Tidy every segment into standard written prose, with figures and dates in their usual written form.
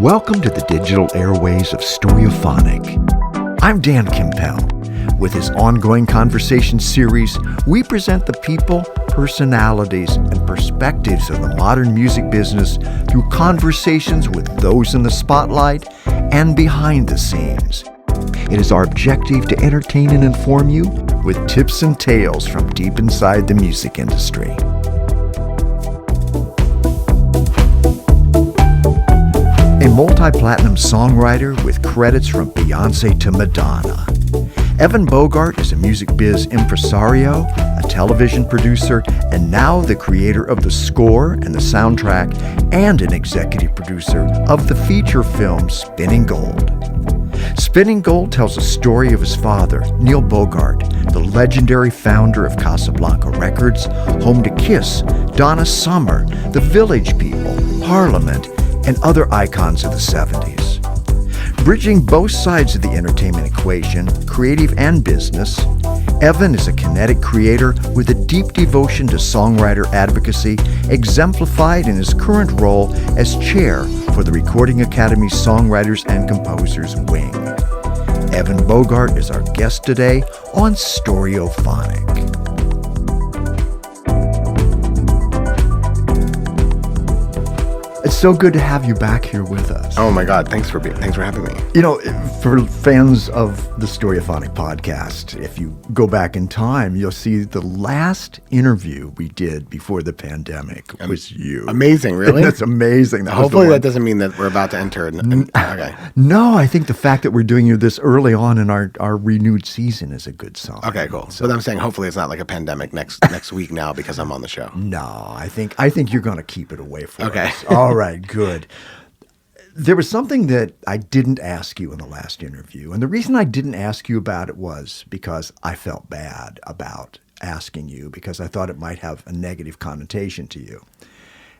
Welcome to the digital airways of Stereophonic. I'm Dan Kimpel. With his ongoing conversation series, we present the people, personalities, and perspectives of the modern music business through conversations with those in the spotlight and behind the scenes. It is our objective to entertain and inform you with tips and tales from deep inside the music industry. A multi-platinum songwriter with credits from Beyonce to Madonna. Evan Bogart is a music biz impresario, a television producer, and now the creator of the score and the soundtrack, and an executive producer of the feature film Spinning Gold. Spinning Gold tells the story of his father, Neil Bogart, the legendary founder of Casablanca Records, home to Kiss, Donna Summer, The Village People, Parliament, and other icons of the 70s. Bridging both sides of the entertainment equation, creative and business, Evan is a kinetic creator with a deep devotion to songwriter advocacy, exemplified in his current role as chair for the Recording Academy's Songwriters and Composers Wing. Evan Bogart is our guest today on Stereophonic. It's so good to have you back here with us. Oh my God, thanks for having me. You know, for fans of the Stereophonic podcast, if you go back in time, you'll see the last interview we did before the pandemic was you. Amazing, really? That's amazing. Hopefully that doesn't mean that we're about to enter. Okay. No, I think the fact that we're doing you this early on in our renewed season is a good sign. Okay, cool. So I'm saying hopefully it's not like a pandemic next week now because I'm on the show. No, I think you're going to keep it away from us. All right, good. There was something that I didn't ask you in the last interview, and the reason I didn't ask you about it was because I felt bad about asking you because I thought it might have a negative connotation to you.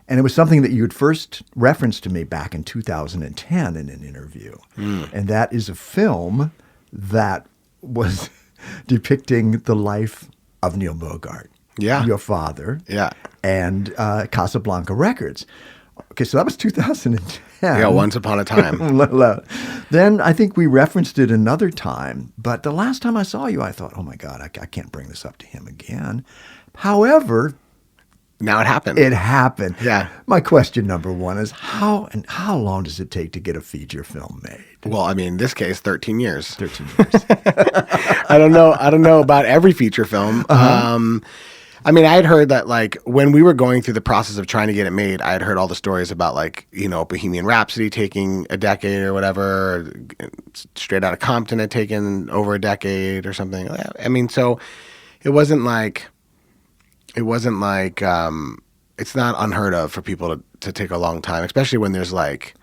And it was something that you had first referenced to me back in 2010 in an interview. And that is a film that was depicting the life of Neil Bogart, your father, and Casablanca Records. Okay, so that was 2010. Yeah, once upon a time. Then I think we referenced it another time, but the last time I saw you, I thought, oh my God, I can't bring this up to him again. However, now it happened. It happened. Yeah. My question number one is how long does it take to get a feature film made? Well, I mean, in this case, 13 years. 13 years. I don't know about every feature film. I mean, I had heard that, like, when we were going through the process of trying to get it made, I had heard all the stories about, like, you know, Bohemian Rhapsody taking a decade or whatever. Straight Outta Compton had taken over a decade or something. I mean, so it wasn't like it's not unheard of for people to take a long time, especially when there's, like,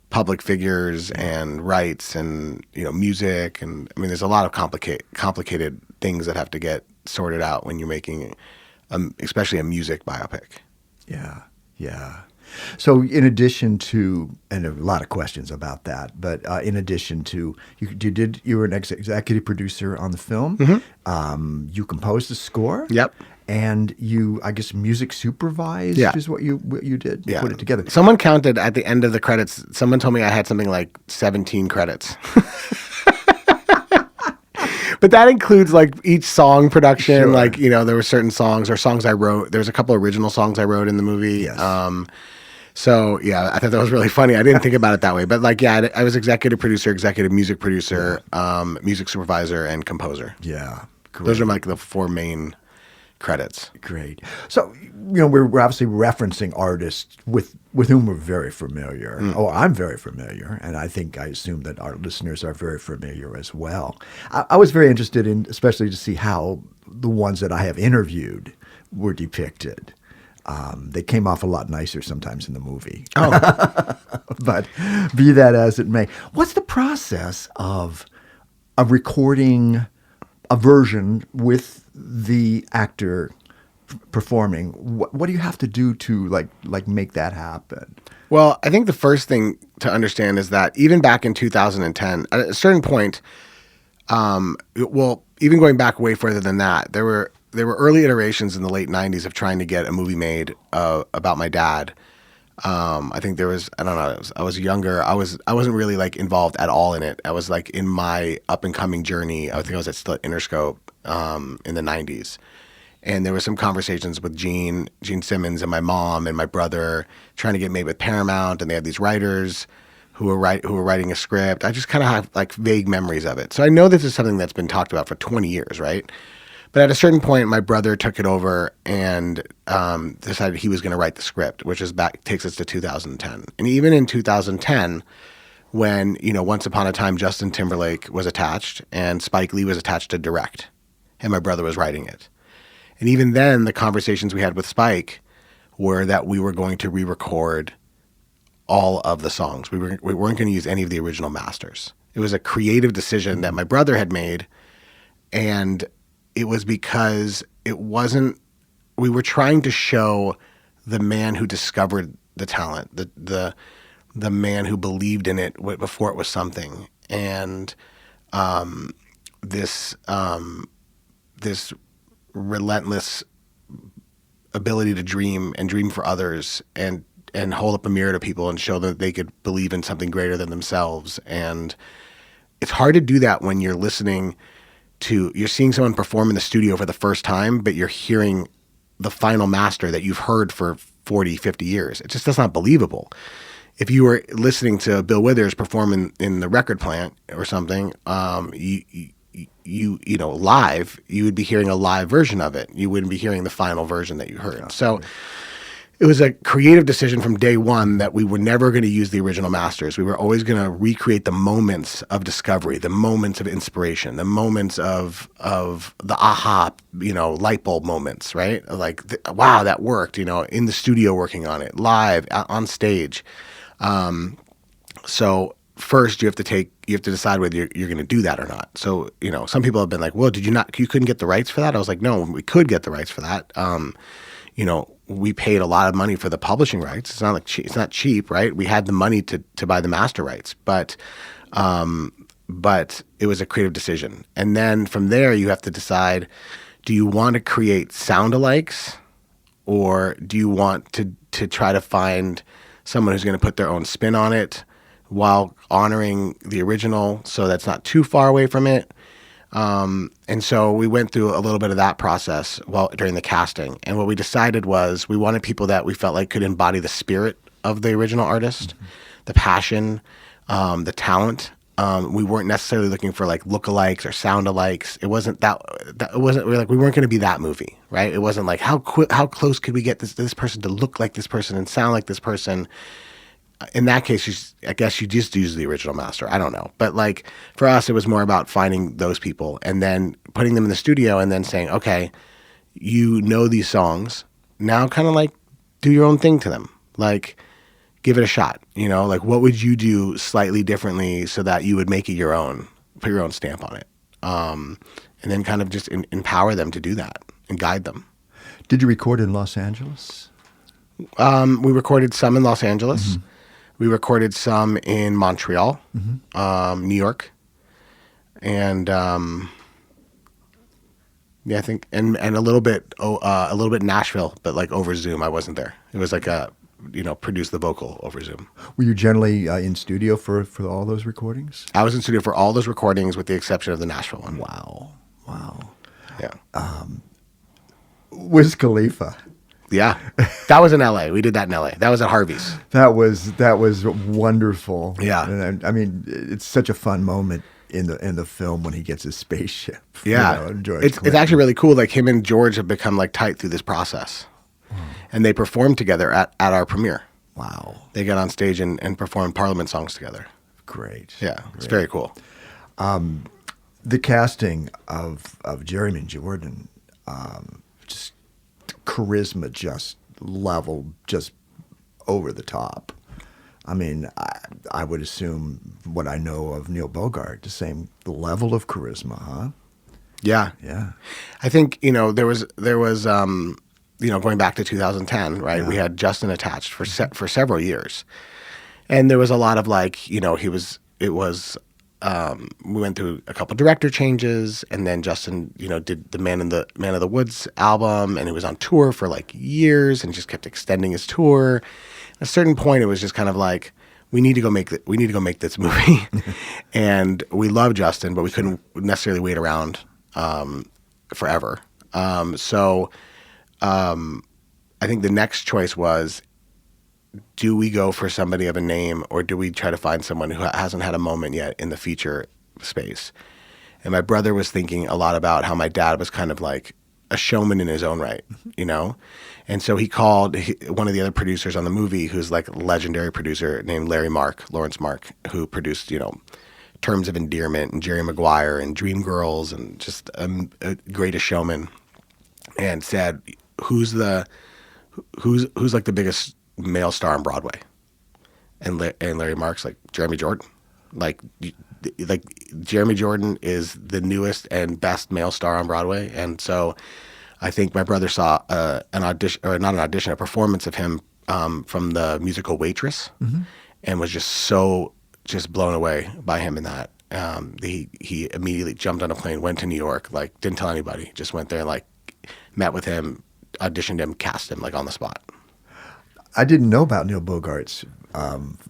public figures and rights and, you know, music. And, I mean, there's a lot of complicated things that have to get sorted out when you're making especially a music biopic. Yeah. So in addition to, and a lot of questions about that, but in addition to, you were an executive producer on the film. Mm-hmm. You composed the score. Yep. And you, I guess, music supervised is what you did. You put it together. Someone counted at the end of the credits. Someone told me I had something like 17 credits. But that includes, like, each song production. Sure. Like, you know, there were certain songs or songs I wrote. There was a couple of original songs I wrote in the movie. Yes. So, yeah, I thought that was really funny. I didn't think about it that way. But, like, yeah, I was executive producer, executive music producer, music supervisor, and composer. Yeah. Great. Those are, like, the four main credits. Great. So, you know, we're obviously referencing artists with whom we're very familiar. Oh, I'm very familiar, and I assume that our listeners are very familiar as well. I was very interested in, especially to see how the ones that I have interviewed were depicted. They came off a lot nicer sometimes in the movie. Oh. But be that as it may, what's the process of recording a version with the actor performing? What do you have to do to like make that happen? Well, I think the first thing to understand is that even back in 2010, at a certain point, even going back way further than that, there were early iterations in the late 90s of trying to get a movie made about my dad. I think there was, I don't know, I was younger. I wasn't really like involved at all in it. I was like in my up and coming journey. I think I was still at Interscope in the 90s. And there were some conversations with Gene Simmons and my mom and my brother trying to get made with Paramount, and they had these writers who were writing a script. I just kind of have like vague memories of it. So I know this is something that's been talked about for 20 years, right? But at a certain point, my brother took it over and decided he was going to write the script, which takes us to 2010. And even in 2010, when, Once Upon a Time, Justin Timberlake was attached and Spike Lee was attached to direct, and my brother was writing it. And even then, the conversations we had with Spike were that we were going to re-record all of the songs. We weren't going to use any of the original masters. It was a creative decision that my brother had made, and it was because we were trying to show the man who discovered the talent, the man who believed in it before it was something. And this relentless ability to dream and dream for others and hold up a mirror to people and show them that they could believe in something greater than themselves. And it's hard to do that when you're seeing someone perform in the studio for the first time, but you're hearing the final master that you've heard for 40, 50 years. That's not believable. If you were listening to Bill Withers perform in the record plant or something, live, you would be hearing a live version of it. You wouldn't be hearing the final version that you heard. Yeah. So it was a creative decision from day one that we were never going to use the original masters. We were always going to recreate the moments of discovery, the moments of inspiration, the moments of the aha, light bulb moments, right? Like, wow, that worked, in the studio working on it, live, on stage. So first you have to decide whether you're going to do that or not. So, some people have been like, well, you couldn't get the rights for that? I was like, no, we could get the rights for that. We paid a lot of money for the publishing rights. It's not like it's not cheap, right? We had the money to buy the master rights, but it was a creative decision. And then from there, you have to decide, do you want to create sound-alikes, or do you want to try to find someone who's going to put their own spin on it while honoring the original so that's not too far away from it? And so we went through a little bit of that process during the casting. And what we decided was we wanted people that we felt like could embody the spirit of the original artist, the passion, the talent. We weren't necessarily looking for like lookalikes or sound-alikes. It wasn't we weren't going to be that movie, right? It wasn't like how close could we get this person to look like this person and sound like this person. In that case, I guess you just use the original master. I don't know. But like for us, it was more about finding those people and then putting them in the studio and then saying, okay, these songs. Now kind of like do your own thing to them. Like give it a shot. Like what would you do slightly differently so that you would make it your own, put your own stamp on it. And then kind of just empower them to do that and guide them. Did you record in Los Angeles? We recorded some in Los Angeles. Mm-hmm. We recorded some in Montreal, New York, and I think and a little bit Nashville, but like over Zoom. I wasn't there. It was like produce the vocal over Zoom. Were you generally in studio for all those recordings? I was in studio for all those recordings with the exception of the Nashville one. Wow. Yeah. Wiz Khalifa. Yeah, that was in L.A. We did that in L.A. That was at Harvey's. That was wonderful. Yeah, and I mean, it's such a fun moment in the film when he gets his spaceship. Yeah, it's actually really cool. Like him and George have become like tight through this process, and they performed together at our premiere. Wow, they got on stage and performed Parliament songs together. Great. Yeah, it's very cool. The casting of Jeremy Jordan, just charisma, just over the top. I mean, I would assume what I know of Neil Bogart, the same level of charisma, huh? Yeah. I think there was going back to 2010, right? Yeah. We had Justin attached for several years, and there was a lot of we went through a couple director changes, and then Justin, did the Man of the Woods album, and he was on tour for like years and just kept extending his tour. a certain point, it was just kind of like, we need to go make this movie. And we love Justin, but we couldn't necessarily wait around forever. So I think the next choice was, do we go for somebody of a name, or do we try to find someone who hasn't had a moment yet in the feature space? And my brother was thinking a lot about how my dad was kind of like a showman in his own right, you know? And so he called one of the other producers on the movie, who's like a legendary producer named Lawrence Mark, who produced, you know, Terms of Endearment and Jerry Maguire and Dreamgirls and just a Greatest Showman, and said, who's like the biggest male star on Broadway? And Larry Mark's like, Jeremy Jordan. Like Jeremy Jordan is the newest and best male star on Broadway. And so I think my brother saw an audition, or not an audition, a performance of him from the musical Waitress, and was just blown away by him in that. He immediately jumped on a plane, went to New York, like didn't tell anybody, just went there, like met with him, auditioned him, cast him like on the spot. I didn't know about Neil Bogart's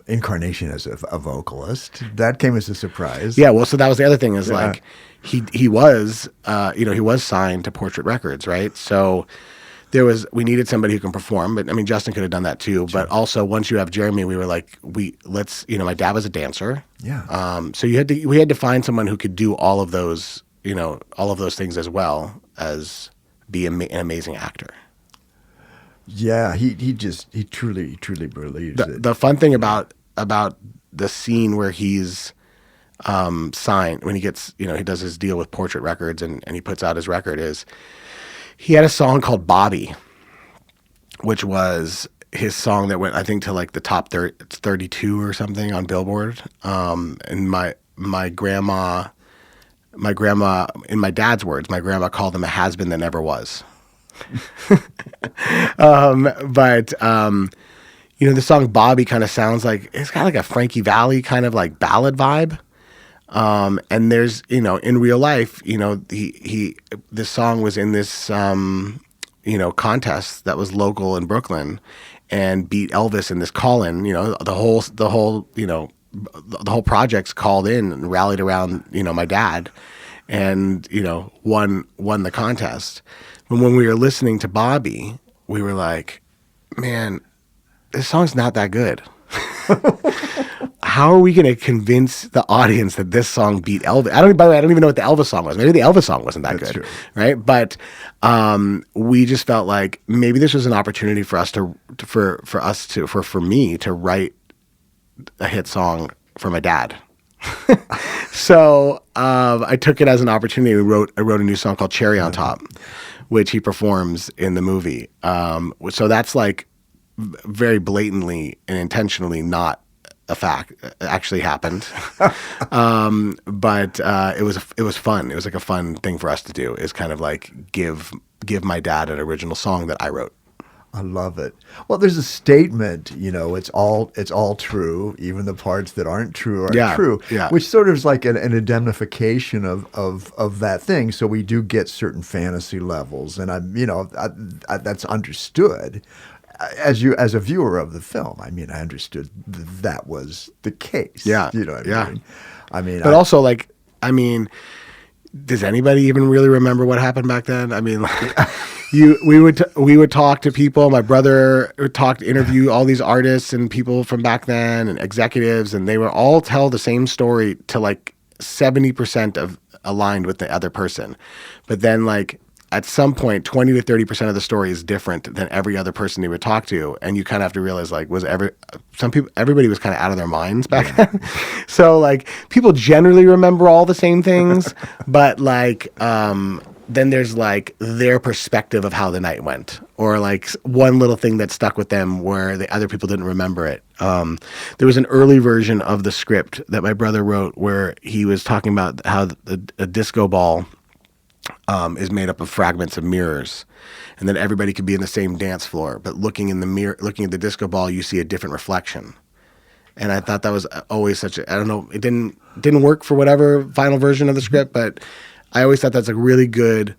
incarnation as a vocalist. That came as a surprise. Yeah, well, so that was the other thing is like he was he was signed to Portrait Records, right? So we needed somebody who can perform, but I mean Justin could have done that too. Sure. But also once you have Jeremy, we were like, my dad was a dancer. Yeah. So we had to find someone who could do all of those things as well as be an amazing actor. Yeah, he truly believes it. The fun thing about the scene where he's signed, when he gets, he does his deal with Portrait Records and he puts out his record, is he had a song called Bobby, which was his song that went, I think, to like the top 32 or something on Billboard. And my grandma, in my dad's words, my grandma called him a has-been that never was. The song Bobby kind of sounds like, it's got like a Frankie Valli kind of like ballad vibe. And there's, in real life, this song was in this, contest that was local in Brooklyn and beat Elvis in this call-in, the whole project's called in and rallied around, my dad and, won the contest. But when we were listening to Bobby, we were like, man, this song's not that good. How are we going to convince the audience that this song beat Elvis? By the way, I don't even know what the Elvis song was. Maybe the Elvis song wasn't that good, right? But we just felt like maybe this was an opportunity for us for me to write a hit song for my dad. So I took it as an opportunity. I wrote a new song called Cherry on Top, which he performs in the movie. So that's like very blatantly and intentionally not a fact. It actually happened. But it was fun. It was like a fun thing for us to do, is kind of like give my dad an original song that I wrote. I love it. Well, there's a statement, it's all true, even the parts that aren't true are true, which sort of is like an indemnification of that thing. So we do get certain fantasy levels, and that's understood. As a viewer of the film, I understood that was the case. Yeah, you know what I mean. But also, does anybody even really remember what happened back then? We would talk to people. My brother would interview all these artists and people from back then and executives, and they would all tell the same story to like 70% of aligned with the other person. But then at some point, 20 to 30% of the story is different than every other person they would talk to, and you kind of have to realize everybody was kind of out of their minds back then. So people generally remember all the same things, but then there's their perspective of how the night went, or one little thing that stuck with them where the other people didn't remember it. There was an early version of the script that my brother wrote where he was talking about how a disco ball is made up of fragments of mirrors, and then everybody could be in the same dance floor, but looking in the mirror, looking at the disco ball, you see a different reflection. And I thought that was always I don't know, it didn't work for whatever final version of the script, but I always thought that's a really good,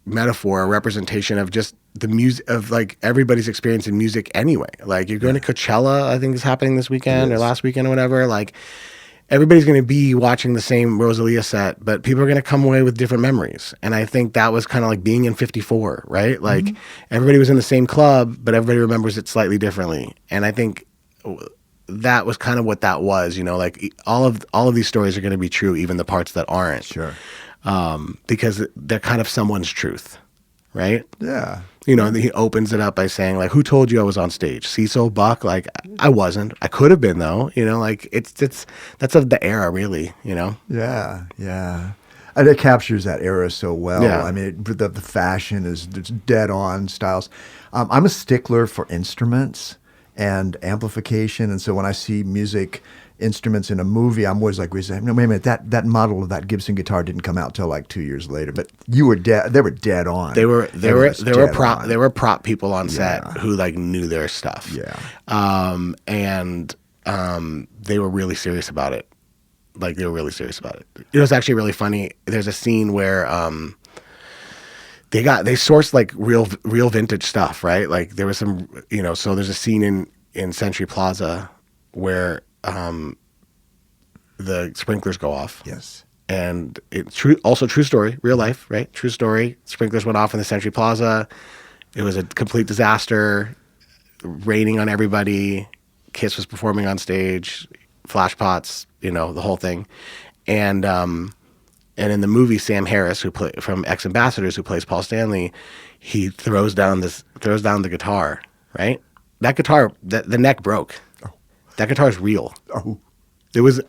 metaphor, a representation of just the music of like everybody's experience in music anyway. Like you're going to Coachella, I think is happening this weekend or last weekend or whatever. Like everybody's going to be watching the same Rosalia set, but people are going to come away with different memories. And I think that was kind of like being in 54, right? Like everybody was in the same club, but everybody remembers it slightly differently. And I think that was kind of what that was, you know, like all of these stories are going to be true, even the parts that aren't. Sure. Because they're kind of someone's truth, right? Yeah. You know, and he opens it up by saying, like, who told you I was on stage? Cecil, Buck? Like, I wasn't. I could have been, though. You know, like, that's of the era, really, you know? Yeah, yeah. And it captures that era so well. Yeah. I mean, the fashion is it's dead on styles. I'm a stickler for instruments and amplification. And so when I see music instruments in a movie, I'm always like, no, wait a minute, that model of that Gibson guitar didn't come out till like 2 years later. But they were dead on. They were prop people on set who like knew their stuff. Yeah. And they were really serious about it. Like they were really serious about it. You know, it's actually really funny. There's a scene where they sourced like real vintage stuff, right? Like there was some, you know, so there's a scene in Century Plaza where the sprinklers go off. Yes. And it's true story, real life, right? True story. Sprinklers went off in the Century Plaza. It was a complete disaster, raining on everybody. Kiss was performing on stage, flash pots, you know, the whole thing. And in the movie, Sam Harris, from Ex Ambassadors, who plays Paul Stanley, he throws down the guitar, right? That guitar, the neck broke. Oh. That guitar is real. Oh. There was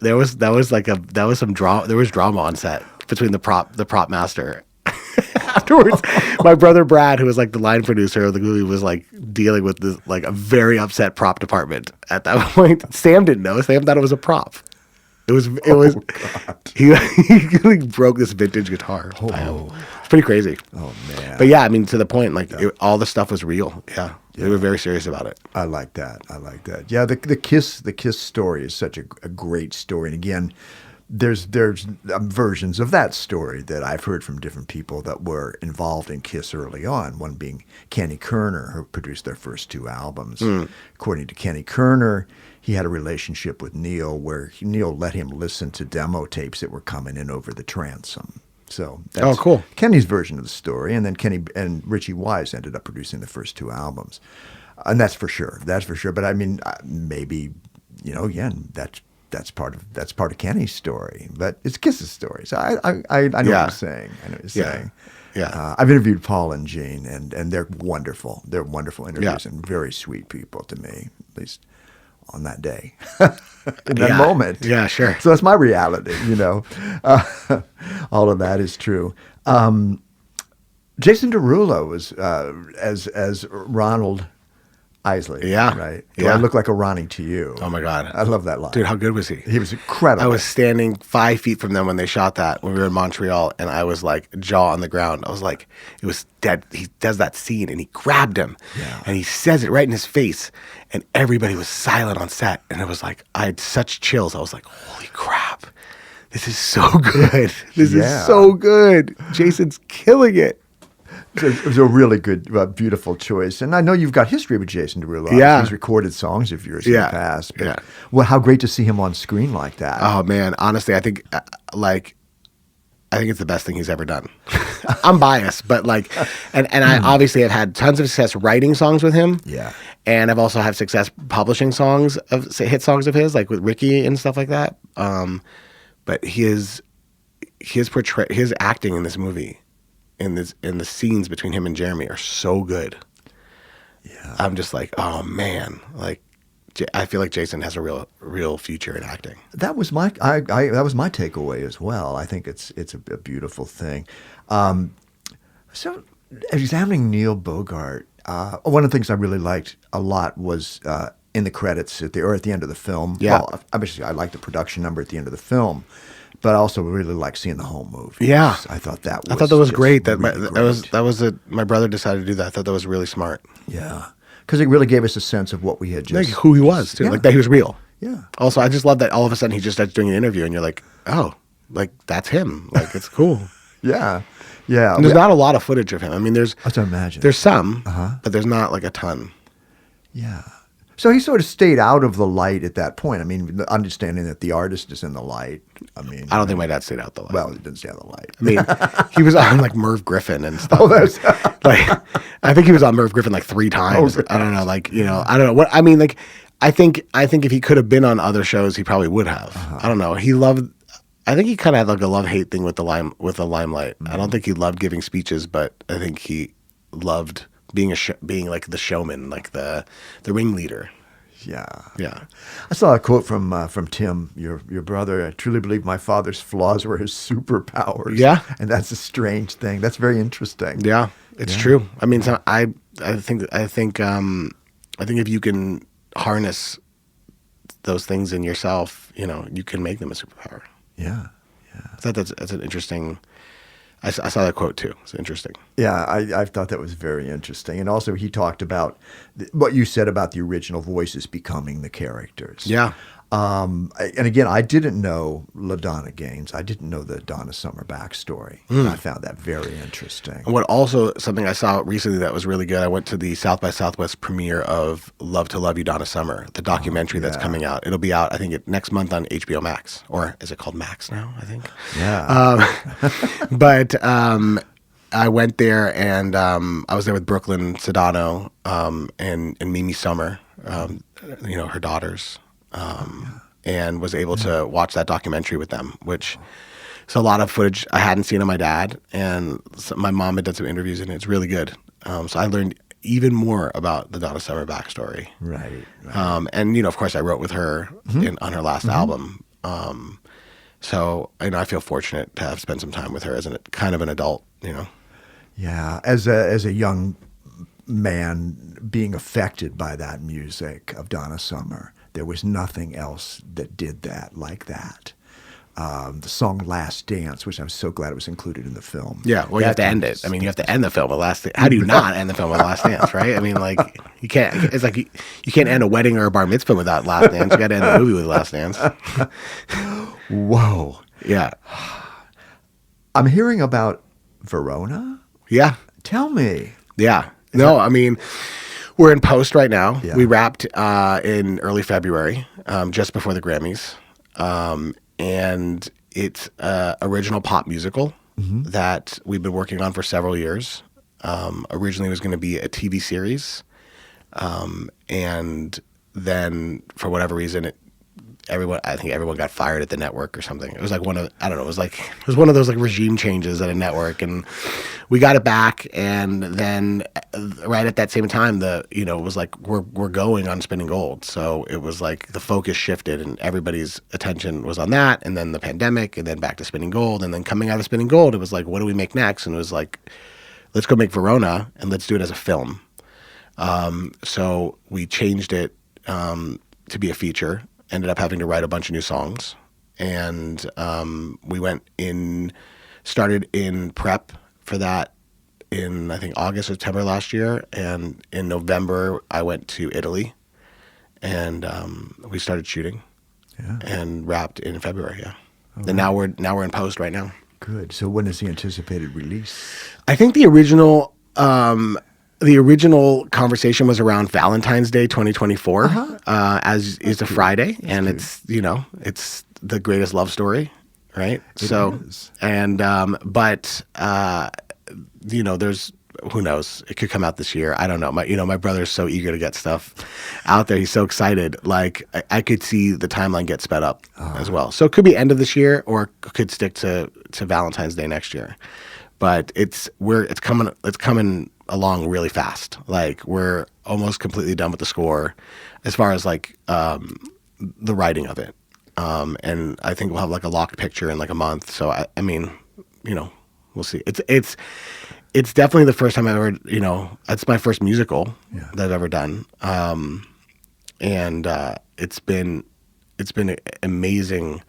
drama on set between the prop master. Afterwards, my brother Brad, who was like the line producer of the movie, was like dealing with this like a very upset prop department at that point. Sam didn't know. Sam thought it was a prop. It was. God. He like broke this vintage guitar. Oh. It's pretty crazy. Oh man. But yeah, I mean, to the point, like all the stuff was real. Yeah. They were very serious about it. I like that. Yeah, the Kiss story is such a great story. And again, there's versions of that story that I've heard from different people that were involved in Kiss early on. One being Kenny Kerner, who produced their first 2 albums. According to Kenny Kerner, he had a relationship with Neil where Neil let him listen to demo tapes that were coming in over the transom. So that's cool. Kenny's version of the story, and then Kenny and Richie Wise ended up producing the first 2 albums, and that's for sure. But I mean, maybe, you know, again, that's part of Kenny's story, but it's Kiss's story. So I know what you're saying. Saying. Yeah. I've interviewed Paul and Gene, and they're wonderful. They're wonderful interviews and very sweet people to me, at least on that day, in that moment. Yeah, sure. So that's my reality, you know. All of that is true. Jason Derulo was as Ronald Isley. Yeah. Right? Do Yeah. I look like a Ronnie to you? Oh, my God. I love that line. Dude, how good was he? He was incredible. I was standing 5 feet from them when they shot that, when we were in Montreal, and I was like jaw on the ground. I was like, it was dead. He does that scene, and he grabbed him, and he says it right in his face, and everybody was silent on set, and it was like, I had such chills. I was like, holy crap. This is so good. This is so good. Jason's killing it. It was a really good, beautiful choice. And I know you've got history with Jason Derulo. Yeah. He's recorded songs of yours in the past. But, yeah. Well, how great to see him on screen like that. Oh, man. Honestly, I think it's the best thing he's ever done. I'm biased, but like, and I obviously have had tons of success writing songs with him. Yeah. And I've also had success publishing songs hit songs of his, like with Ricky and stuff like that. But his acting in this movie, in the scenes between him and Jeremy are so good. Yeah. I'm just like, oh man, like I feel like Jason has a real future in acting. That was my that was my takeaway as well. I think it's a beautiful thing. So examining Neil Bogart, one of the things I really liked a lot was in the credits at the end of the film. Yeah. Well, obviously I liked the production number at the end of the film, but I also really liked seeing the whole movie. Yeah. I thought that was great. My brother decided to do that. I thought that was really smart. Yeah. Because it really gave us a sense of what we had just... Like who he was, too. Yeah. Like that he was real. Yeah. Also, I just love that all of a sudden he just starts doing an interview and you're like, oh, like that's him. Like it's cool. Yeah. Yeah. And there's not a lot of footage of him. I mean, there's I can imagine. there's some, but there's not like a ton. Yeah. So he sort of stayed out of the light at that point. I mean, understanding that the artist is in the light. I mean, I don't think my dad stayed out the light. well, he didn't stay out of the light. I mean, he was on like Merv Griffin and stuff. Oh, that's Like, I think he was on Merv Griffin like 3 times. Oh, I don't know, like, you know, I don't know what I mean. Like, I think if he could have been on other shows, he probably would have. I don't know. He loved. I think he kind of had like a love-hate thing with the limelight. I don't think he loved giving speeches, but I think he loved being being like the showman, like the ringleader. Yeah. Yeah. I saw a quote from Tim, your brother. I truly believe my father's flaws were his superpowers. Yeah. And that's a strange thing. That's very interesting. Yeah, it's true. I mean, so I think if you can harness those things in yourself, you know, you can make them a superpower. Yeah. I thought that's an interesting. I saw that quote too. It's interesting. Yeah, I thought that was very interesting. And also he talked about what you said about the original voices becoming the characters. Yeah. And again, I didn't know LaDonna Gaines. I didn't know the Donna Summer backstory. I found that very interesting. And what also something I saw recently that was really good. I went to the South by Southwest premiere of Love to Love You, Donna Summer, the documentary that's coming out. It'll be out, I think, next month on HBO Max, or is it called Max now? I think. Yeah. But I went there and I was there with Brooklyn Sedano and Mimi Summer, you know, her daughters. And was able to watch that documentary with them, which is a lot of footage I hadn't seen of my dad. And my mom had done some interviews, and it's really good. So I learned even more about the Donna Summer backstory. Right. And, you know, of course, I wrote with her on her last album. So, you know, I feel fortunate to have spent some time with her as kind of an adult, you know. Yeah. As a young man being affected by that music of Donna Summer, there was nothing else that did that like that. The song "Last Dance," which I'm so glad it was included in the film. Yeah, well, you have to end it. I mean, you have to end the film with "Last." How do you not end the film with "Last Dance"? Right? I mean, like you can't. It's like you can't end a wedding or a bar mitzvah without "Last Dance." You got to end the movie with "Last Dance." Whoa. Yeah. I'm hearing about Verona. Yeah. Tell me. Yeah. No, I mean, we're in post right now. Yeah. We wrapped in early February, just before the Grammys. And it's an original pop musical that we've been working on for several years. Originally it was going to be a TV series. And then for whatever reason, I think everyone got fired at the network or something. It was like it was one of those like regime changes at a network, and we got it back. And then right at that same time, it was like we're going on Spinning Gold. So it was like the focus shifted, and everybody's attention was on that. And then the pandemic, and then back to Spinning Gold, and then coming out of Spinning Gold, it was like, what do we make next? And it was like, let's go make Verona, and let's do it as a film. So we changed it to be a feature. Ended up having to write a bunch of new songs, and we started in prep for that in, I think, August, September last year, and in November I went to Italy, and we started shooting, and wrapped in February. Yeah, and now we're in post right now. Good. So when is the anticipated release? I think the original conversation was around Valentine's Day 2024, as is a Friday, and it's the greatest love story, right? It is. And there's, who knows? It could come out this year. I don't know. My brother's so eager to get stuff out there. He's so excited. Like I could see the timeline get sped up as well. So it could be end of this year, or it could stick to Valentine's Day next year. But it's coming along really fast. Like we're almost completely done with the score as far as like the writing of it. And I think we'll have like a locked picture in like a month. So I mean, we'll see. It's definitely the first time I've ever, it's my first musical that I've ever done. And it's been amazing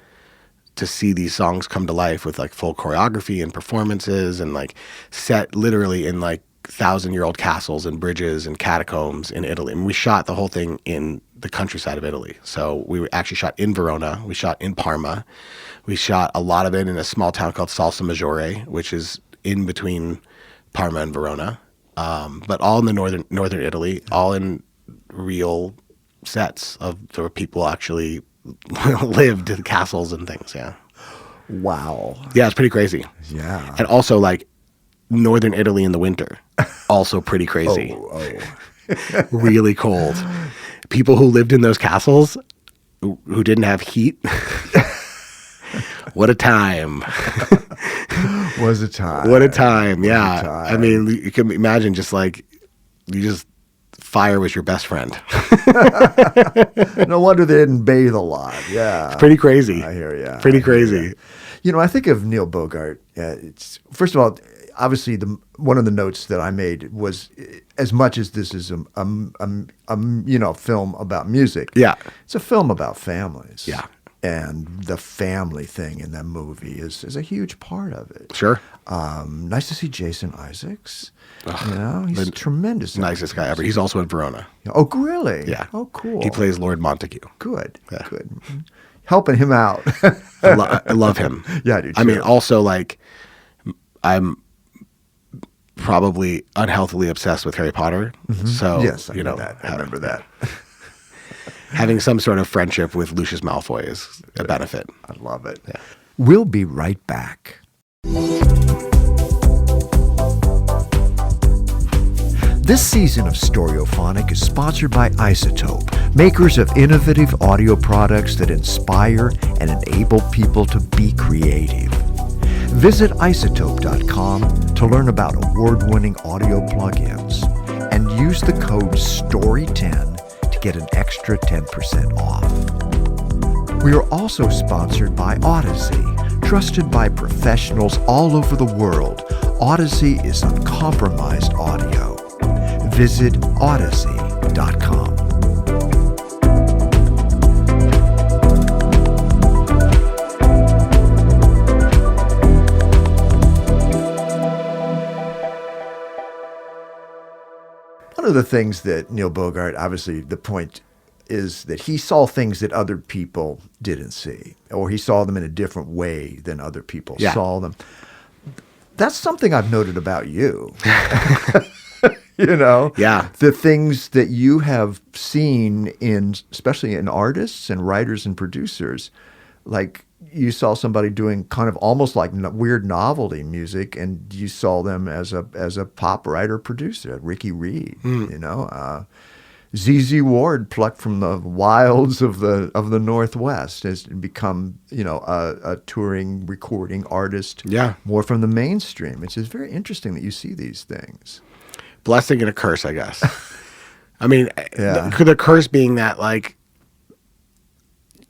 to see these songs come to life with like full choreography and performances, and like set literally in like 1,000-year-old castles and bridges and catacombs in Italy. And we shot the whole thing in the countryside of Italy. So we actually shot in Verona. We shot in Parma. We shot a lot of it in a small town called Salsa Maggiore, which is in between Parma and Verona, but all in the northern Italy, all in real sets of where people actually lived in castles and things. Yeah. Wow. Yeah, it's pretty crazy. Yeah. And also like northern Italy in the winter, also pretty crazy. Really cold. People who lived in those castles who didn't have heat. What a time. Was a time. What a time. Yeah. time. I mean, you can imagine fire was your best friend. No wonder they didn't bathe a lot. Yeah. It's pretty crazy. I hear you. Pretty crazy. You know, I think of Neil Bogart. It's first of all, obviously, one of the notes that I made was, as much as this is a film about music, it's a film about families. Yeah. And the family thing in that movie is a huge part of it. Sure. Nice to see Jason Isaacs. He's tremendous. Nicest guy ever. He's also in Verona. Oh, really? Yeah. Oh, cool. He plays Lord Montague. Good. Yeah. Good. Helping him out. I love him. Yeah, I do too. I mean, also, like, I'm probably unhealthily obsessed with Harry Potter. Mm-hmm. So, yes, I remember that. Having some sort of friendship with Lucius Malfoy is a benefit. I love it. Yeah. We'll be right back. This season of Stereophonic is sponsored by Isotope, makers of innovative audio products that inspire and enable people to be creative. Visit isotope.com to learn about award-winning audio plugins and use the code STORY10 to get an extra 10% off. We are also sponsored by Odyssey. Trusted by professionals all over the world, Odyssey is uncompromised audio. Visit odyssey.com. One of the things that Neil Bogart, obviously the point is that he saw things that other people didn't see, or he saw them in a different way than other people saw them. That's something I've noted about you. Yeah. The things that you have seen especially in artists and writers and producers, like you saw somebody doing kind of almost like weird novelty music, and you saw them as a pop writer producer, Ricky Reed, ZZ Ward, plucked from the wilds of the Northwest, has become a touring recording artist, more from the mainstream. It's just very interesting that you see these things. Blessing and a curse, I guess. I mean, the curse being that, like,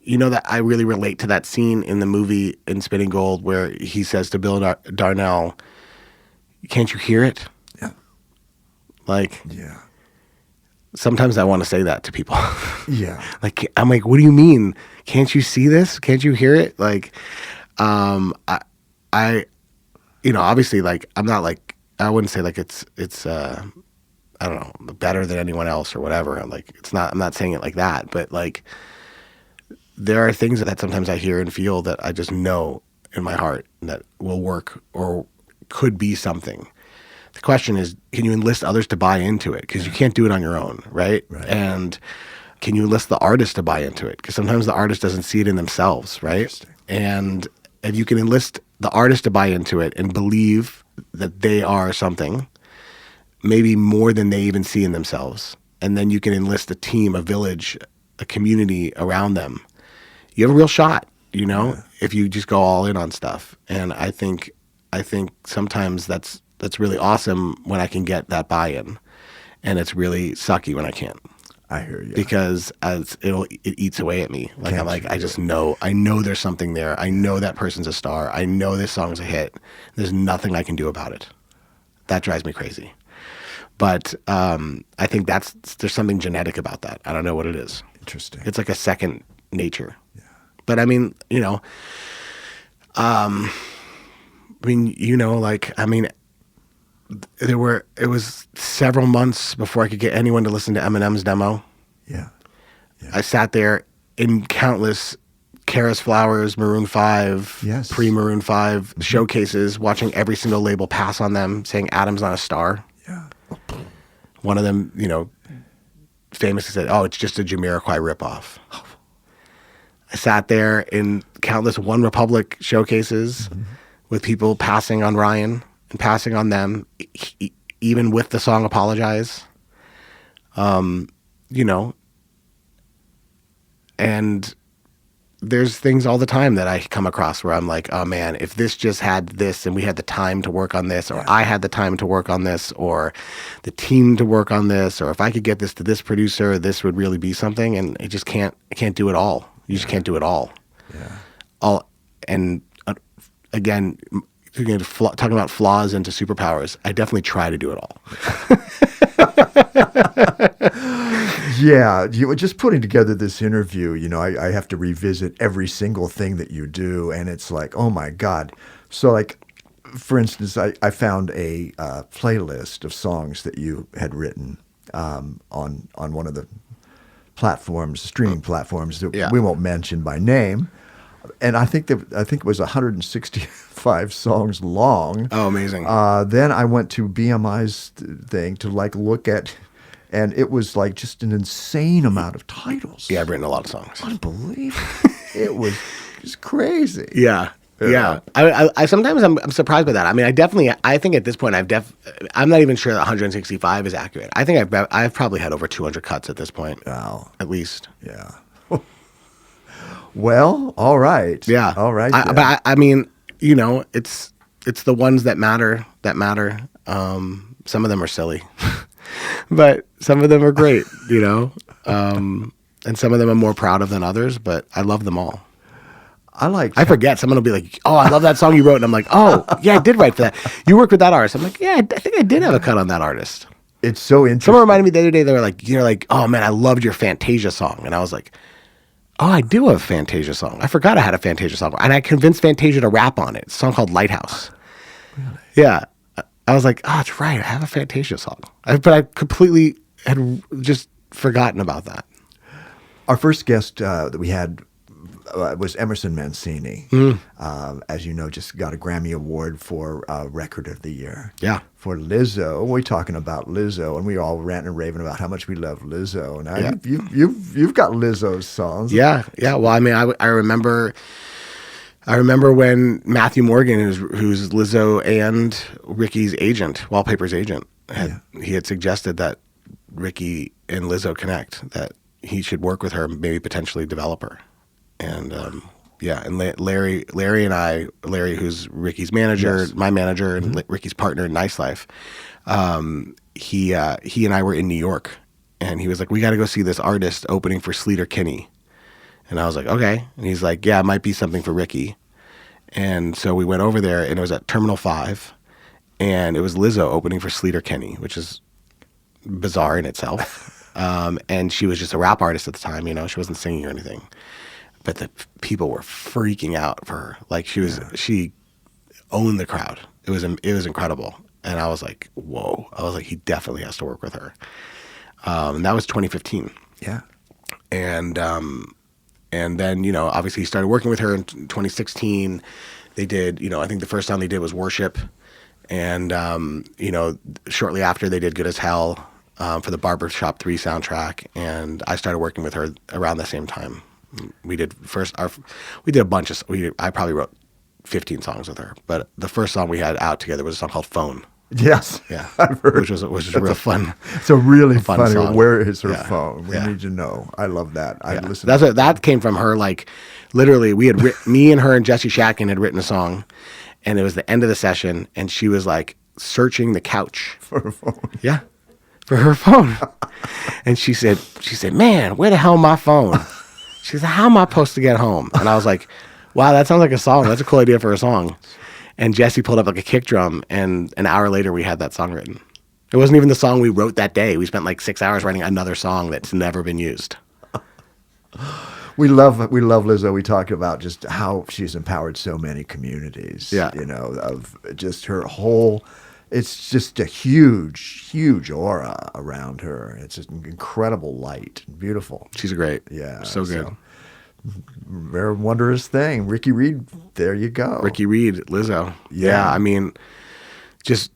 that I really relate to that scene in the movie in Spinning Gold where he says to Bill Darnell, "Can't you hear it?" Yeah. Like, yeah. Sometimes I want to say that to people. Yeah. Like, I'm like, what do you mean? Can't you see this? Can't you hear it? Like, I obviously, like, I'm not like, I wouldn't say like it's I don't know, better than anyone else or whatever. I'm not saying it like that, but like there are things that sometimes I hear and feel that I just know in my heart that will work or could be something. The question is, can you enlist others to buy into it? Because you can't do it on your own, right? And can you enlist the artist to buy into it? Because sometimes the artist doesn't see it in themselves, right? And if you can enlist the artist to buy into it and believe that they are something, maybe more than they even see in themselves, and then you can enlist a team, a village, a community around them, you have a real shot, if you just go all in on stuff. And I think sometimes that's really awesome when I can get that buy-in, and it's really sucky when I can't. I hear you. Because it eats away at me. Like, I'm like, I know there's something there. I know that person's a star. I know this song's a hit. There's nothing I can do about it. That drives me crazy. But I think there's something genetic about that. I don't know what it is. Interesting. It's like a second nature. Yeah. But I mean, it was several months before I could get anyone to listen to Eminem's demo. Yeah. I sat there in countless Karis Flowers, Maroon 5, Yes. pre-Maroon 5 showcases, watching every single label pass on them, saying Adam's not a star. Yeah. One of them, famously said, "Oh, it's just a Jamiroquai ripoff." I sat there in countless One Republic showcases with people passing on Ryan and passing on them, even with the song Apologize. And there's things all the time that I come across where I'm like, oh man, if this just had this and we had the time to work on this, or I had the time to work on this, or the team to work on this, or if I could get this to this producer, this would really be something. And I can't do it all. You just can't do it all. Yeah. And again, talking about flaws into superpowers, I definitely try to do it all. Yeah, you were just putting together this interview. I have to revisit every single thing that you do, and it's like, oh my God. So, like, for instance, I found a playlist of songs that you had written on one of the streaming platforms that we won't mention by name. And I think it was 165 songs long. Oh, amazing. Then I went to BMI's thing to look at, and it was just an insane amount of titles. Yeah, I've written a lot of songs. Unbelievable. It was just crazy. Yeah. I sometimes I'm surprised by that. I mean, I think at this point I'm not even sure that 165 is accurate. I think I've probably had over 200 cuts at this point. Wow. At least. Yeah. Well, all right. Yeah. All right. But I mean, it's the ones that matter. Some of them are silly, but some of them are great, and some of them I'm more proud of than others, but I love them all. I forget. Someone will be like, "Oh, I love that song you wrote," and I'm like, "Oh, yeah, I did write for that. You worked with that artist." I'm like, "Yeah, I think I did have a cut on that artist." It's so interesting. Someone reminded me the other day. They were like, "Oh man, I loved your Fantasia song," and I was like, "Oh, I do have a Fantasia song. I forgot I had a Fantasia song, and I convinced Fantasia to rap on it. It's a song called Lighthouse." Really? Yeah, I was like, "Oh, that's right. I have a Fantasia song," but I completely had just forgotten about that. Our first guest that we had was Emerson Mancini. As you know, just got a Grammy Award for Record of the Year. Yeah. For Lizzo. We're talking about Lizzo, and we all ranting and raving about how much we love Lizzo. Now, you've got Lizzo's songs. Yeah. Well, I mean, I remember when Matthew Morgan, who's Lizzo and Ricky's agent, Wallpaper's agent, he had suggested that Ricky and Lizzo connect, that he should work with her, maybe potentially develop her. And and Larry and I, who's Ricky's manager, my manager, and Ricky's partner in Nice Life, he and I were in New York, and he was like, "We got to go see this artist opening for Sleater Kinney," and I was like, "Okay," and he's like, "Yeah, it might be something for Ricky," and so we went over there, and it was at Terminal 5, and it was Lizzo opening for Sleater Kinney, which is bizarre in itself, and she was just a rap artist at the time, she wasn't singing or anything. But the people were freaking out for her. Like she owned the crowd. It was incredible. And I was like, whoa. I was like, he definitely has to work with her. And that was 2015. Yeah. And then, obviously he started working with her in 2016. They did, I think the first song they did was Worship. And, shortly after they did Good as Hell for the Barbershop 3 soundtrack. And I started working with her around the same time. I probably wrote 15 songs with her, but the first song we had out together was a song called Phone. Yes. Yeah. I've heard. Which was real fun. It's a really fun funny song. Where is her phone? We need to know. I love that. I listened. That came from her. Like, literally, we had me and her and Jesse Shatkin had written a song, and it was the end of the session, and she was like searching the couch for her phone. Yeah. For her phone. And she said, "Man, where the hell is my phone?" She said, "How am I supposed to get home?" And I was like, "Wow, that sounds like a song. That's a cool idea for a song." And Jesse pulled up like a kick drum, and an hour later we had that song written. It wasn't even the song we wrote that day. We spent like 6 hours writing another song that's never been used. We love Lizzo. We talk about just how she's empowered so many communities. Yeah. Of just her whole. It's just a huge, huge aura around her. It's just an incredible light, beautiful. She's great. Yeah, so good. Very wondrous thing. Ricky Reed, there you go. Ricky Reed, Lizzo. Yeah. I mean, just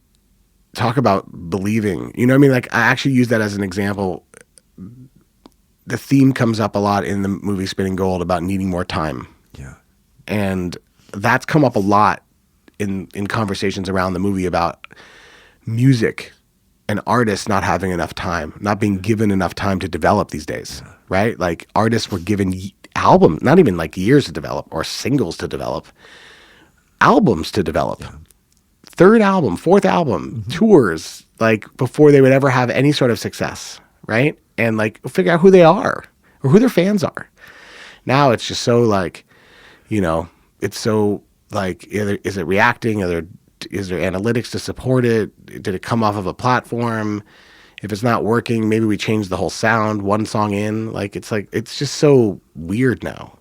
talk about believing. You know what I mean? Like, I actually use that as an example. The theme comes up a lot in the movie Spinning Gold about needing more time. Yeah. And that's come up a lot in conversations around the movie about music and artists not having enough time, not being given enough time to develop these days, right? Like, artists were given albums, not even like years to develop or singles to develop, albums to develop. Yeah. Third album, fourth album, tours, like, before they would ever have any sort of success, right? And like figure out who they are or who their fans are. Now it's just so like, you know, it's so like, is it reacting? Is there analytics to support it? Did it come off of a platform? If it's not working, maybe we change the whole sound one song in. Like, it's just so weird now.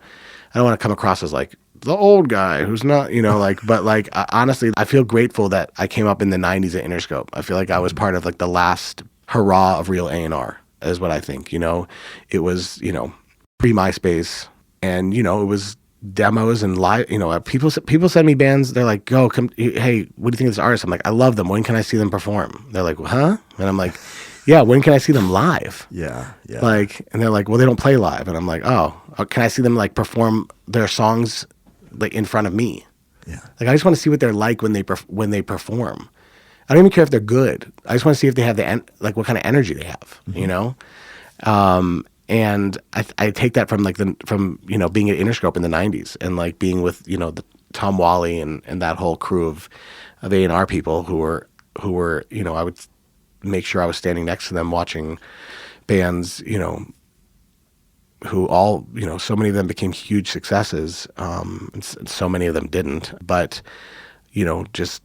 I don't want to come across as like the old guy who's not, you know, like, but like, honestly, I feel grateful that I came up in the 90s at Interscope. I feel like I was part of like the last hurrah of real A&R is what I think, you know. It was, you know, pre-MySpace, and, you know, it was demos and live, you know, people send me bands. They're like, "Go, come, hey, what do you think of this artist?" I'm like, "I love them. When can I see them perform?" They're like, "Huh?" And I'm like, "Yeah, when can I see them live?" Yeah. Like, and they're like, "Well, they don't play live." And I'm like, "Oh, can I see them like perform their songs like in front of me?" Yeah. Like, I just want to see what they're like when they perform. I don't even care if they're good. I just want to see if they have like what kind of energy they have, you know? And I take that from like from, you know, being at Interscope in the 90s and like being with, you know, the Tom Wally and that whole crew of A&R people who were, you know, I would make sure I was standing next to them watching bands, you know, who all, you know, so many of them became huge successes. And so many of them didn't, but, you know, just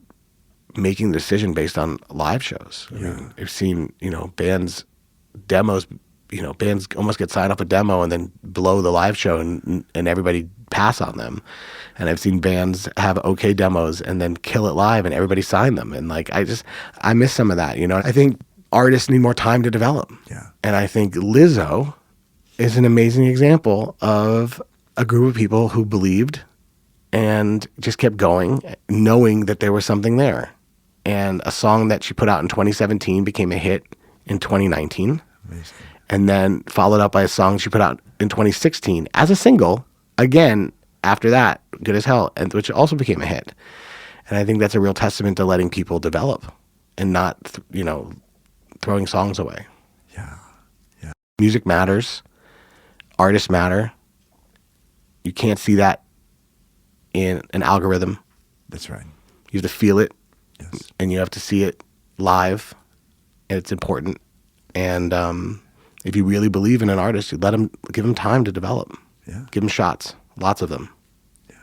making the decision based on live shows. I mean, I've seen, you know, bands demos, you know, bands almost get signed up a demo and then blow the live show and everybody pass on them. And I've seen bands have okay demos and then kill it live and everybody sign them. And like, I miss some of that, you know. I think artists need more time to develop. Yeah. And I think Lizzo is an amazing example of a group of people who believed and just kept going, knowing that there was something there. And a song that she put out in 2017 became a hit in 2019. Amazing. And then followed up by a song she put out in 2016 as a single, again, after that, Good as Hell, and which also became a hit. And I think that's a real testament to letting people develop and not, you know, throwing songs away. Yeah. Music matters. Artists matter. You can't see that in an algorithm. That's right. You have to feel it. Yes. And you have to see it live, and it's important. And if you really believe in an artist, you give them time to develop. Yeah. Give them shots, lots of them. Yeah.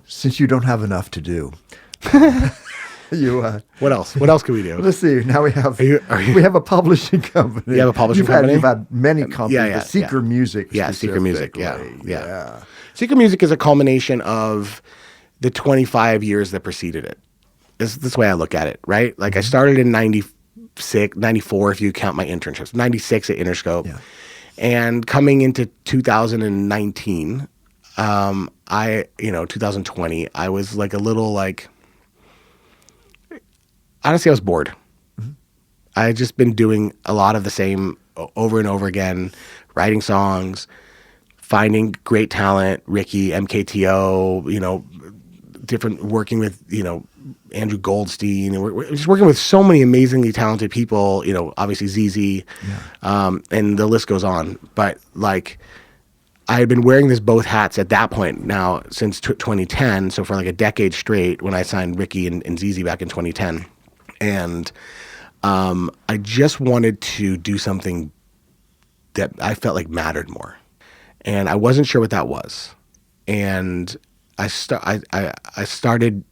Since you don't have enough to do, you. What else? What else can we do? Let's see. Now we have we have a publishing company. You have a publishing company? You've had many companies. Yeah, Seeker Music. Yeah, Seeker Music. specifically. Yeah. Seeker Music is a culmination of the 25 years that preceded it. This is the way I look at it, right? Like, I started in 96, 94, if you count my internships, 96 at Interscope. Yeah. And coming into 2019, 2020, I was like a little like, honestly, I was bored. Mm-hmm. I had just been doing a lot of the same over and over again, writing songs, finding great talent, Ricky, MKTO, you know, working with, you know, Andrew Goldstein, and we're just working with so many amazingly talented people, you know, obviously ZZ, and the list goes on. But like, I had been wearing both hats at that point now since 2010, so for like a decade straight when I signed Ricky and ZZ back in 2010. And I just wanted to do something that I felt like mattered more. And I wasn't sure what that was. And I started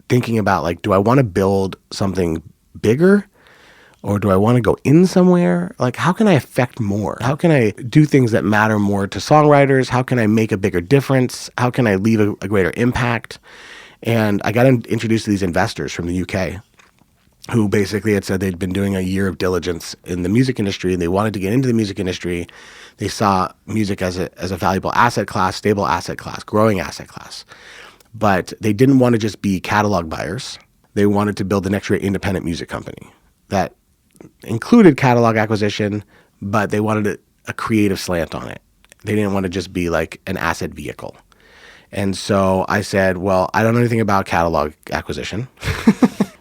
thinking about, like, do I want to build something bigger, or do I want to go in somewhere? Like, how can I affect more? How can I do things that matter more to songwriters? How can I make a bigger difference? How can I leave a greater impact? And I got introduced to these investors from the UK. who basically had said they'd been doing a year of diligence in the music industry and they wanted to get into the music industry. They saw music as a valuable asset class, stable asset class, growing asset class. But they didn't want to just be catalog buyers. They wanted to build the next great independent music company that included catalog acquisition, but they wanted a creative slant on it. They didn't want to just be like an asset vehicle. And so I said, well, I don't know anything about catalog acquisition.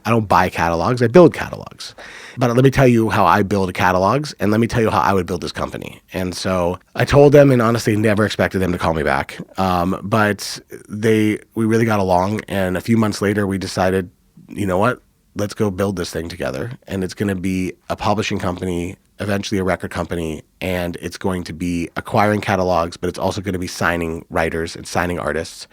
I don't buy catalogs, I build catalogs. But let me tell you how I build catalogs, and let me tell you how I would build this company. And so I told them, and honestly never expected them to call me back. But we really got along, and a few months later we decided, you know what, let's go build this thing together. And it's going to be a publishing company, eventually a record company, and it's going to be acquiring catalogs, but it's also going to be signing writers and signing artists.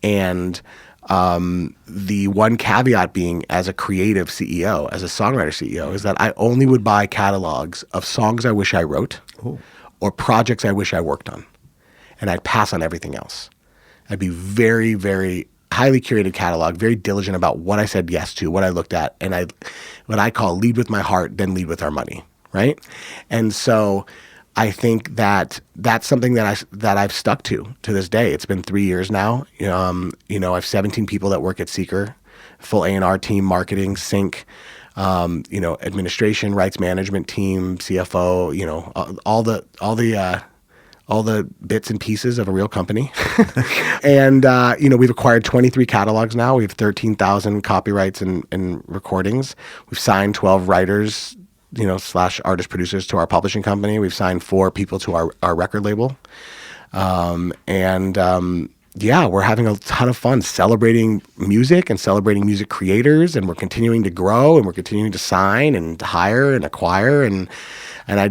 And the one caveat being, as a creative CEO, as a songwriter CEO, is that I only would buy catalogs of songs I wish I wrote or projects I wish I worked on. And I'd pass on everything else. I'd be very, very highly curated catalog, very diligent about what I said yes to, what I looked at, and what I call lead with my heart, then lead with our money, right? And so I think that that's something that I've stuck to this day. It's been 3 years now. I have 17 people that work at Seeker, full A&R team, marketing, sync, administration, rights management team, CFO, all the bits and pieces of a real company. And, we've acquired 23 catalogs now. We have 13,000 copyrights and recordings. We've signed 12 writers, / artist producers to our publishing company. We've signed 4 people to our record label. We're having a ton of fun celebrating music and celebrating music creators, and we're continuing to grow and we're continuing to sign and hire and acquire. And we're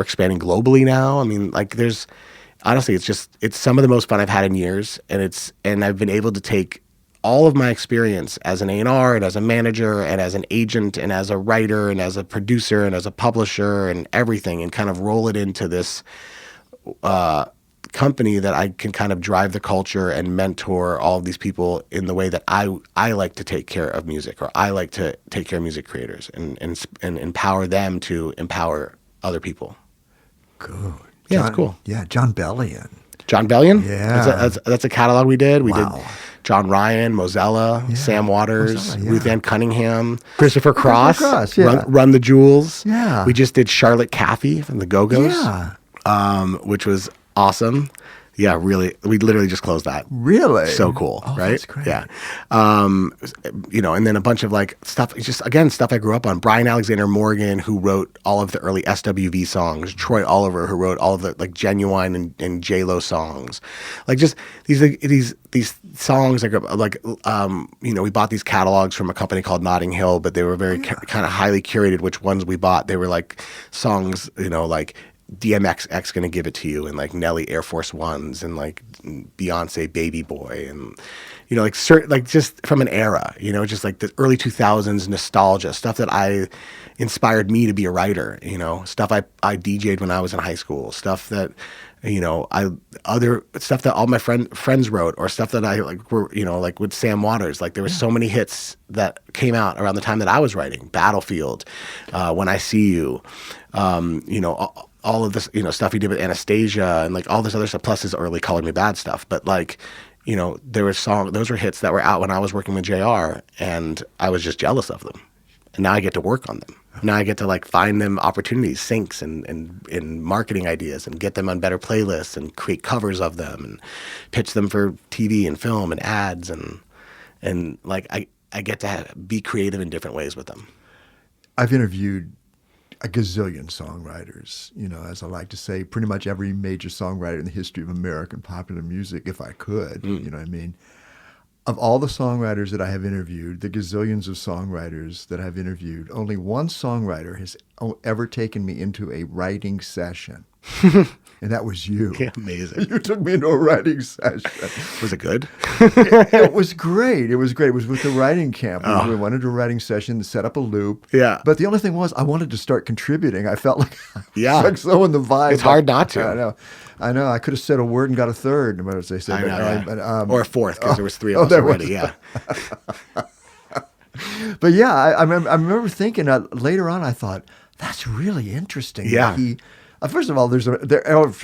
expanding globally now. I mean, it's some of the most fun I've had in years. And I've been able to take all of my experience as an A&R and as a manager and as an agent and as a writer and as a producer and as a publisher and everything, and kind of roll it into this company that I can kind of drive the culture and mentor all of these people in the way that I like to take care of music, or I like to take care of music creators and empower them to empower other people. Good. Yeah, it's cool. Yeah, John Bellion. John Bellion? Yeah. That's a catalog we did. We Wow. did John Ryan, Mozella, Sam Waters, Mozella, Ruth Ann Cunningham, Christopher Cross, Cross, yeah. Run the Jewels. Yeah. We just did Charlotte Caffey from the Go-Go's, which was awesome. Yeah, really. We literally just closed that. Really? So cool, right? That's great. Yeah. And then a bunch of stuff, stuff I grew up on. Brian Alexander Morgan, who wrote all of the early SWV songs. Troy Oliver, who wrote all of the Genuine and J-Lo songs. These songs, we bought these catalogs from a company called Notting Hill, but they were very kind of highly curated which ones we bought. They were songs, DMX Gonna Give It To You, and Nelly Air Force Ones, and Beyonce Baby Boy, and just from an era, just the early 2000s nostalgia stuff that inspired me to be a writer, stuff I DJ'd when I was in high school, stuff that stuff that all my friends wrote, or stuff that I with Sam Waters. There were so many hits that came out around the time that I was writing. Battlefield, When I See You, all of this, stuff he did with Anastasia and all this other stuff, plus his early Color Me Bad stuff. But there were those were hits that were out when I was working with JR, and I was just jealous of them. And now I get to work on them. Now I get to find them opportunities, syncs and marketing ideas, and get them on better playlists and create covers of them and pitch them for TV and film and ads, and I get to be creative in different ways with them. I've interviewed a gazillion songwriters, as I like to say, pretty much every major songwriter in the history of American popular music, if I could, you know what I mean? Of all the songwriters that I have interviewed, the gazillions of songwriters that I've interviewed, only one songwriter has ever taken me into a writing session. And that was you. Yeah, amazing. You took me into a writing session. Was it good? It was great. It was great. It was with the writing camp. Oh. We went into a writing session, set up a loop. Yeah. But the only thing was, I wanted to start contributing. I felt like Yeah. so in the vibe. It's hard not to. I know. I could have said a word and got a third, as they said. I know, or a fourth, because there was 3 of us there already. was. Yeah. But yeah, I remember thinking later on, I thought, that's really interesting. Yeah. First of all, there's an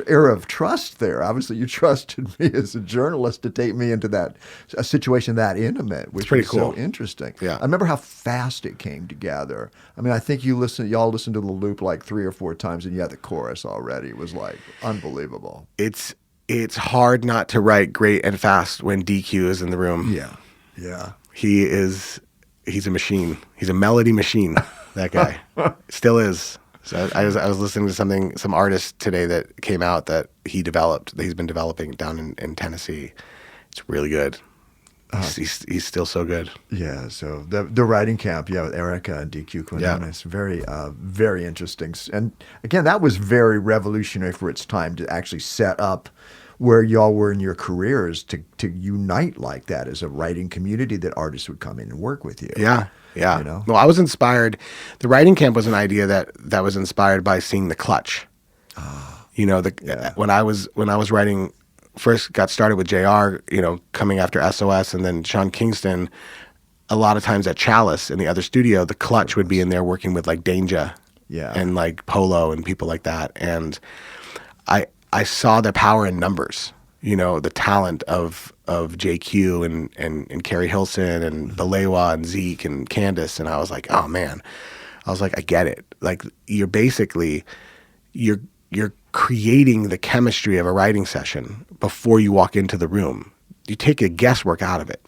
era of trust there. Obviously, you trusted me as a journalist to take me into a situation that intimate, which pretty was cool. so interesting. Yeah. I remember how fast it came together. I mean, I think y'all listened to the loop like 3 or 4 times, and you had the chorus already. It was like unbelievable. It's hard not to write great and fast when DQ is in the room. Yeah. He's a machine. He's a melody machine. That guy still is. So I was listening to some artist today that came out that he's been developing down in Tennessee. It's really good. He's still so good. Yeah. So the writing camp, with Erica and DQ Quinones, very very interesting. And again, that was very revolutionary for its time to actually set up where y'all were in your careers to unite like that as a writing community, that artists would come in and work with you. Yeah. You know? Well, I was inspired. The writing camp was an idea that was inspired by seeing The Clutch. When I was writing, first got started with JR, coming after SOS, and then Sean Kingston. A lot of times at Chalice in the other studio, The Clutch would be in there working with like Danja, and like Polo and people like that. And I saw the power in numbers. The talent of JQ and Carrie Hilson and Balewa and Zeke and Candace. And I was like, oh man, I get it. Like you're creating the chemistry of a writing session before you walk into the room. You take the guesswork out of it.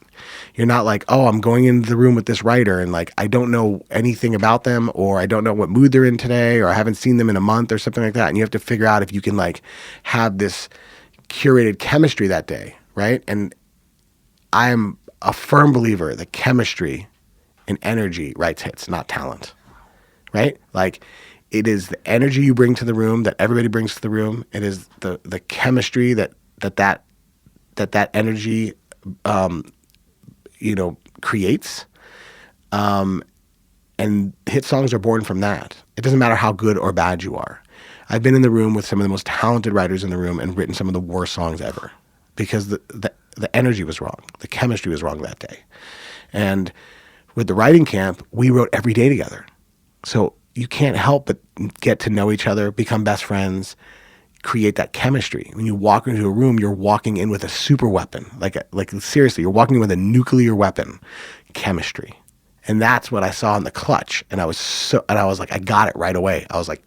You're not like, oh, I'm going into the room with this writer and like, I don't know anything about them, or I don't know what mood they're in today, or I haven't seen them in a month or something like that. And you have to figure out if you can like have this curated chemistry that day, right? And I'm a firm believer that chemistry and energy writes hits, not talent, right? Like it is the energy you bring to the room that everybody brings to the room. It is the chemistry that energy creates. And hit songs are born from that. It doesn't matter how good or bad you are. I've been in the room with some of the most talented writers in the room and written some of the worst songs ever because the energy was wrong. The chemistry was wrong that day. And with the writing camp, we wrote every day together. So you can't help but get to know each other, become best friends, create that chemistry. When you walk into a room, you're walking in with a super weapon. Like seriously, you're walking in with a nuclear weapon, chemistry. And that's what I saw in The Clutch. And I was like, I got it right away. I was like,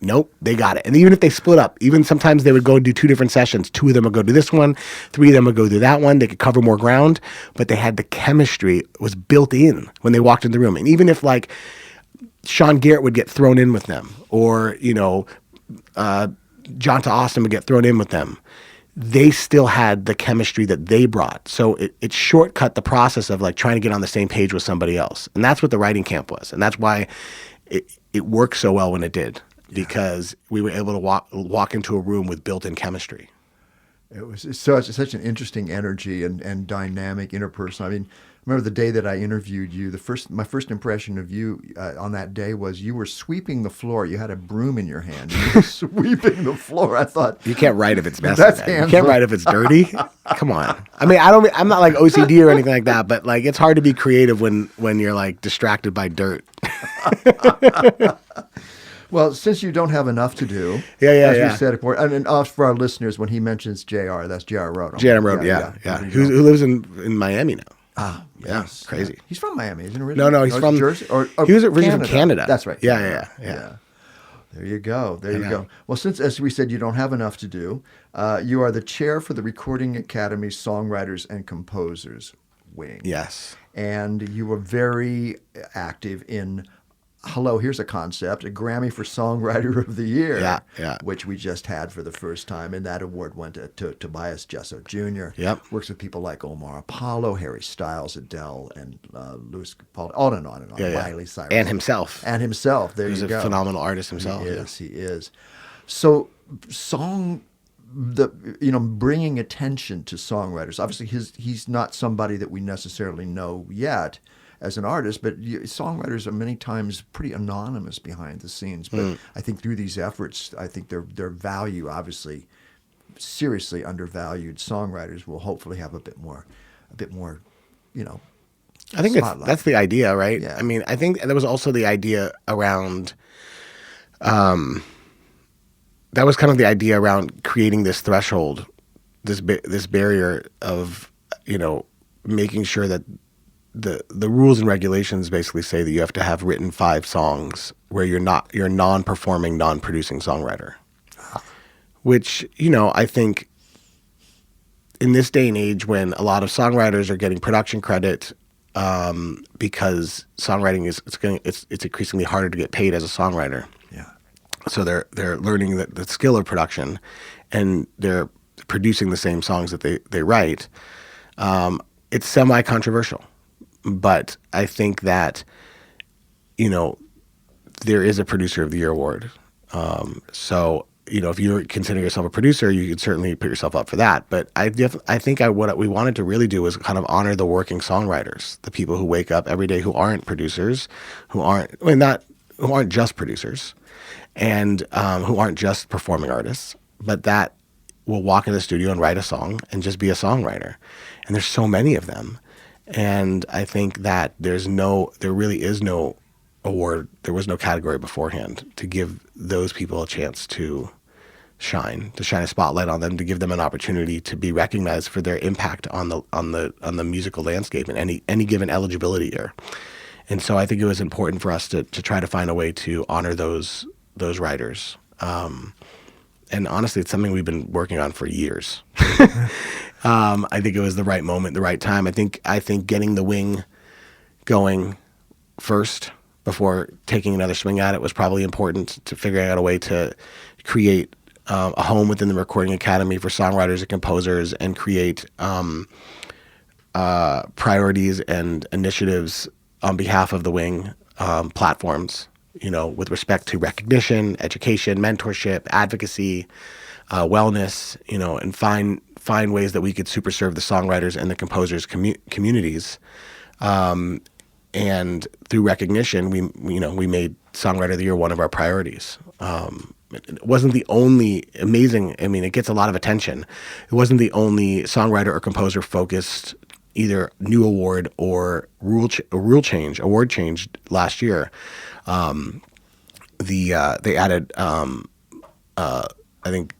nope, they got it. And even if they split up, even sometimes they would go do 2 different sessions. 2 of them would go do this one, 3 of them would go do that one. They could cover more ground, but they had the chemistry was built in when they walked in the room. And even if like Sean Garrett would get thrown in with them, or John to Austin would get thrown in with them, they still had the chemistry that they brought. So it shortcut the process of like trying to get on the same page with somebody else. And that's what the writing camp was. And that's why it worked so well when it did, because we were able to walk into a room with built-in chemistry. It was such an interesting energy and dynamic interpersonal. I mean, I remember the day that I interviewed you. My first impression of you on that day was you were sweeping the floor. You had a broom in your hand. You were sweeping the floor. I thought, you can't write if it's messy. That's You can't write if it's dirty. Come on. I mean, I'm not like OCD or anything like that, but like it's hard to be creative when you're like distracted by dirt. Well, since you don't have enough to do, as we said before, and for our listeners, when he mentions JR, that's J.R. Roden. J.R. Roden, yeah. Who lives in Miami now. Ah, yes. Crazy. He's from Miami, isn't he? Originally? No, he's from Jersey. He was originally from Canada. That's right. Yeah. There you go. There you go. Well, since, as we said, you don't have enough to do, you are the chair for the Recording Academy Songwriters and Composers Wing. Yes. And you were very active in, here's a concept, a Grammy for Songwriter of the Year. Yeah. Which we just had for the first time. And that award went to Tobias Jesso Jr. Yep. Works with people like Omar Apollo, Harry Styles, Adele, and Louis Paul, on and on and on. Miley Cyrus. And himself. There you go. He's a phenomenal artist himself. He is. So bringing attention to songwriters. Obviously, he's not somebody that we necessarily know yet as an artist, but songwriters are many times pretty anonymous behind the scenes. But I think through these efforts, I think their value, obviously, seriously undervalued songwriters will hopefully have a bit more, I think that's the idea, right? Yeah. I mean, I think there was also the idea around, that was kind of the idea around creating this threshold, this barrier of, making sure that the rules and regulations basically say that you have to have written 5 songs where you're a non-performing, non-producing songwriter. Which, I think in this day and age when a lot of songwriters are getting production credit, because songwriting it's increasingly harder to get paid as a songwriter. Yeah. So they're learning the skill of production, and they're producing the same songs that they write. It's semi-controversial, but I think that, there is a Producer of the Year award. So, if you consider yourself a producer, you could certainly put yourself up for that. But I think what we wanted to really do was kind of honor the working songwriters, the people who wake up every day who aren't producers, who aren't just producers, and who aren't just performing artists, but that will walk in the studio and write a song and just be a songwriter. And there's so many of them. And I think that there really is no award, there was no category beforehand to give those people a chance to shine a spotlight on them, to give them an opportunity to be recognized for their impact on the musical landscape in any given eligibility year. And so I think it was important for us to try to find a way to honor those writers. And honestly, it's something we've been working on for years. I think it was the right moment, the right time. I think getting the wing going first before taking another swing at it was probably important, to figuring out a way to create a home within the Recording Academy for songwriters and composers, and create priorities and initiatives on behalf of the wing platforms, with respect to recognition, education, mentorship, advocacy, wellness, and find ways that we could super serve the songwriters and the composers communities. And through recognition, we made Songwriter of the Year one of our priorities. It wasn't the only amazing. I mean, it gets a lot of attention. It wasn't the only songwriter or composer focused either new award or award change last year. They added, I think,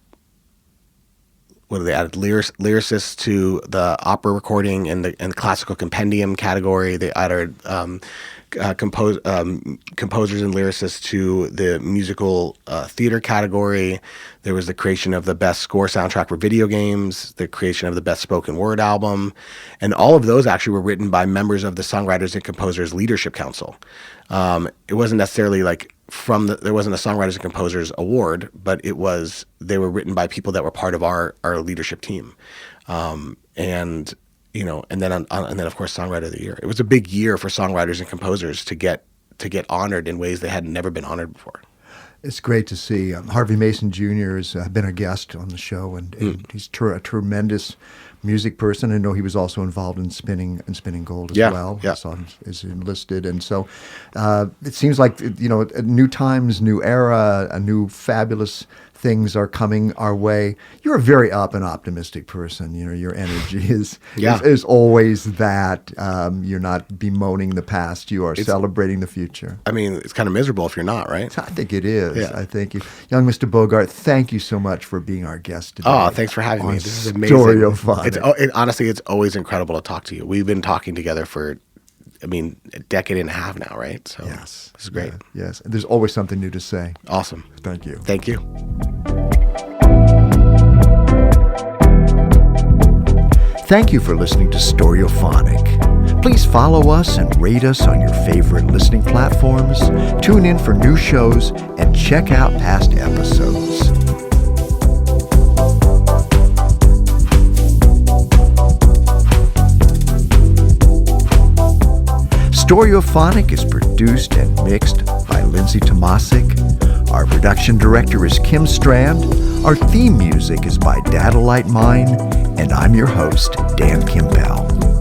they added lyricists to the opera recording and the classical compendium category. They added composers and lyricists to the musical theater category. There was the creation of the best score soundtrack for video games, the creation of the best spoken word album, and all of those actually were written by members of the Songwriters and Composers Leadership Council. It wasn't necessarily like there wasn't a Songwriters and Composers award, but they were written by people that were part of our leadership team. And then of course Songwriter of the Year. It was a big year for songwriters and composers to get honored in ways they had never been honored before. It's great to see. Harvey Mason Jr. has been a guest on the show, and he's a tremendous music person. I know he was also involved in spinning gold as well. Yeah. I saw him is enlisted, and so it seems like new times, new era, a new fabulous things are coming our way. You're a very up and optimistic person. Your energy is always that. You're not bemoaning the past. You are celebrating the future. I mean, it's kind of miserable if you're not, right? I think it is. Yeah. I think young Mr. Bogart, thank you so much for being our guest today. Oh, thanks for having me. This is amazing. Stereophonic. Honestly, it's always incredible to talk to you. We've been talking together for, a decade and a half now, right? So yes, this is great. Yes, there's always something new to say. Awesome. Thank you. Thank you. Thank you for listening to Stereophonic. Please follow us and rate us on your favorite listening platforms. Tune in for new shows and check out past episodes. Stereophonic is produced and mixed by Lindsay Tomasic. Our production director is Kim Strand. Our theme music is by Dadalite Mine. And I'm your host, Dan Kimbell.